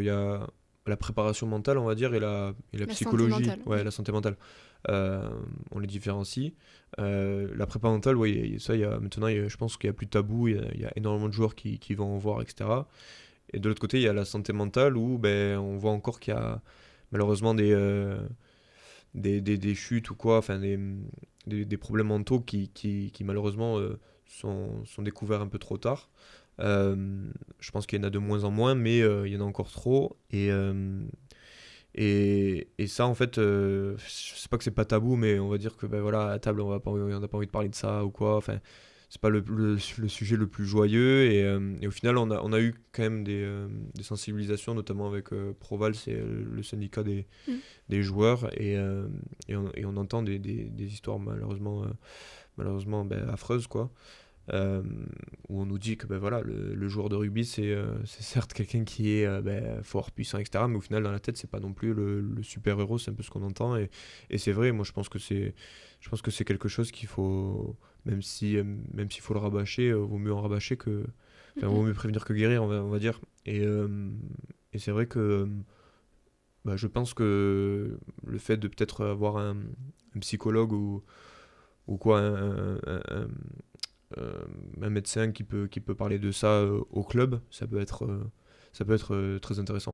Il y a la préparation mentale, on va dire, et la La santé psychologie, mentale, ouais, oui. la santé mentale. On les différencie. La prépa mentale, ouais, ça, maintenant, je pense qu'il y a plus de tabou, il y a énormément de joueurs qui vont en voir, etc. Et de l'autre côté, il y a la santé mentale où ben, on voit encore qu'il y a malheureusement des chutes ou quoi, enfin des problèmes mentaux qui malheureusement sont découverts un peu trop tard. Je pense qu'il y en a de moins en moins, mais il y en a encore trop. Et ça, en fait, je sais pas que c'est pas tabou, mais on va dire que ben voilà, à table, on n'a pas envie de parler de ça ou quoi. Enfin, c'est pas le sujet le plus joyeux. Et au final, on a eu quand même des sensibilisations, notamment avec Proval, c'est le syndicat Mm. des joueurs. Et on entend des histoires malheureusement ben, affreuses, quoi. euh, où on nous dit que ben voilà, le joueur de rugby, c'est certes quelqu'un qui est ben, fort, puissant, etc. Mais au final, dans la tête, c'est pas non plus le super-héros, c'est un peu ce qu'on entend. Et c'est vrai, moi je pense que c'est quelque chose qu'il faut, même s'il faut le rabâcher, vaut mieux en rabâcher que. Mm, Enfin, vaut mm. mieux prévenir que guérir, on va dire. Et c'est vrai que bah, je pense que le fait de peut-être avoir un psychologue ou quoi, euh, un médecin qui peut parler de ça au club, ça peut être très intéressant.